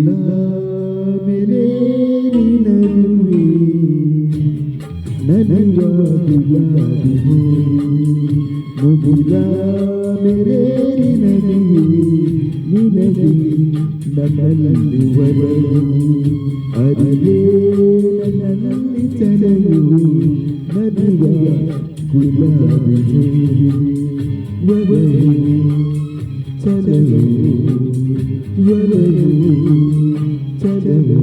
ಮುಗಿಲ ಮೇಲೆ ನಿನರುವೆ ನಲಿವ ಗುಲಾಬಿ ಮುಗಿಲ ಮೇಲೆ ನಿನರುವೆ ನಿನಗೆ ನನ್ನಲ್ಲಿ ಒಲವು ಅರಿಯೇ ನನ್ನಲ್ಲಿ ಚಲವು ನಲಿವ ಗುಲಾಬಿ ಒಲವು ಚಲವು ಒಲವು ಚಲವು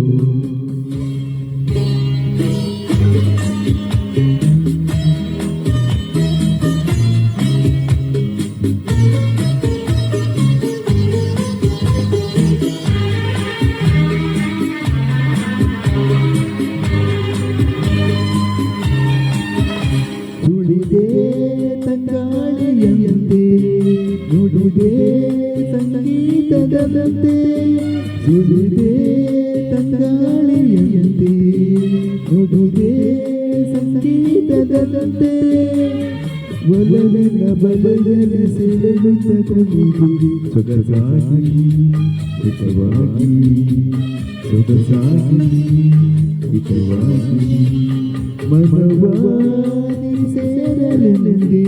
ತುಳಿದೆ ತಂಗಾಳಿಯಂತೆ ನುಡಿದೆ ಸಂಗೀತದಂತೆ ತುಳಿದೆ ತಂಗಾಳಿಯಂತೆ ನುಡಿದೆ ಸಂಗೀತದಂತೆ ಒಲವಿನ ಬಲದಲ್ಲಿ ಸೆಳೆಯುತ್ತ ಕುಣಿದಿರಿ ಸೊಗಸಾಗಿ ಹಿತವಾಗಿ ಸೊಗಸಾಗಿ ಹಿತವಾಗಿ ಮನವಾದಿ ಸೇರಲೆಂದೇ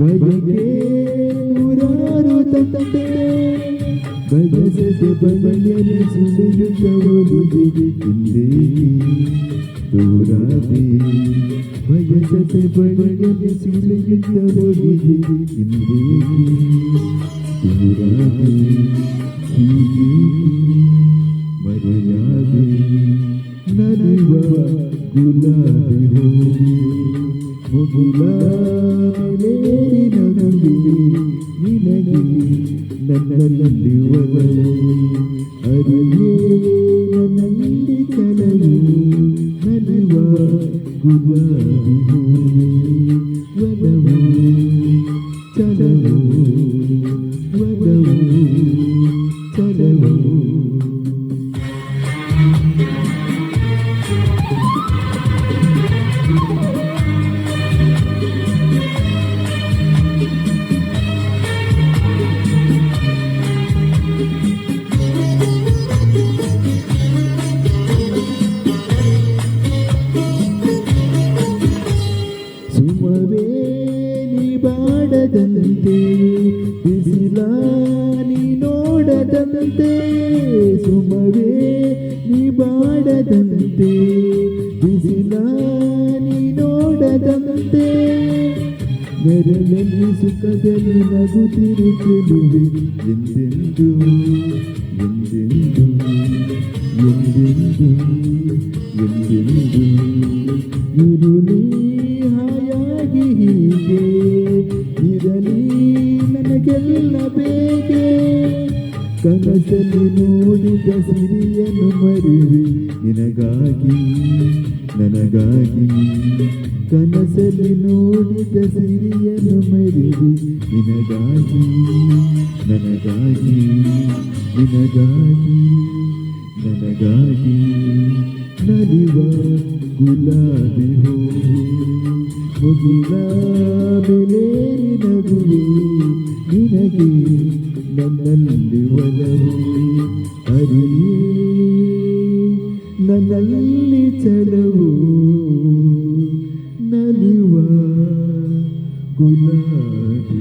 ಬಗೆಗೆ ನೂರಾರು ತಂತೆ ಬಯಸದೆ ಬಗೆಯಲ್ಲಿ ಸುಳಿಯುತ್ತ ಹೋಗುತ್ತಿದೆ ಹಿಂದೆ ದೂರಾದೆ ಬಯಸದೆ ಬಗೆಯಲ್ಲಿ ಸುಳಿಯುತ್ತ ಹೋಗುತ್ತಿದೆ ಹಿಂದೆ ದೂರಾದೆ ಹೀಗೆ ಮರೆಯಾದೆ ನಲಿವ ಗುಲಾಬಿ ಮುಗಿಲ ಮೇಲೆ ನಗುವೆ ನಿನಗೆ ನನ್ನಲ್ಲಿ ಒಲವು ಅರಿಯೇ ನನ್ನಲ್ಲಿ ಚಲವು ನಲಿವ ಗುಲಾಬಿ ಒಲವು ಚಲವು ಒಲವು ಚಲವು ಸುಮವೇ ನೀ ಬಾಡದಂತೆ ಬಿಸಿಲ ನೀ ನೋಡದಂತೆ ಸುಮವೇ ನೀ ಬಾಡದಂತೆ ಬಿಸಿಲ ನೀ ನೋಡದಂತೆ ನೆರಳಲ್ಲಿ ಸುಖದಲ್ಲಿ ನಗುತ್ತಿರುತ್ತಿರುವೆ ಎಂದೆಂದು ಎಂದೆಂದು ಎಂದೆಂದು ಎಂದೆಂದು ಇರುಳಿ ಹಾಯಾಗಿ ಹೀಗೆ ಇರಲಿ ನನಗೆಲ್ಲ ಬೇಕೆ ಕನಸಲ್ಲಿ ನೋಡಿದ ಸಿರಿಯನ್ನು ಮರೆವೆ ನಿನಗಾಗಿ ನನಗಾಗಿ ಕನಸಲ್ಲಿ ನೋಡಿದ ಸಿರಿಯನ್ನು ಮರೆವೆ ನಿನಗಾಗಿ ನನಗಾಗಿ ನಿನಗಾಗಿ ನನಗಾಗಿ ನಲಿವ ಗುಲಾಬಿ ಮುಗಿಲ ಮೇಲೆ ನಗುವೆ ನಿನಗೆ ನನ್ನಲ್ಲಿ ಒಲವು ಅರಿಯೇ ನನ್ನಲ್ಲಿ ಚಲವು ನಲಿವ ಗುಲಾಬಿ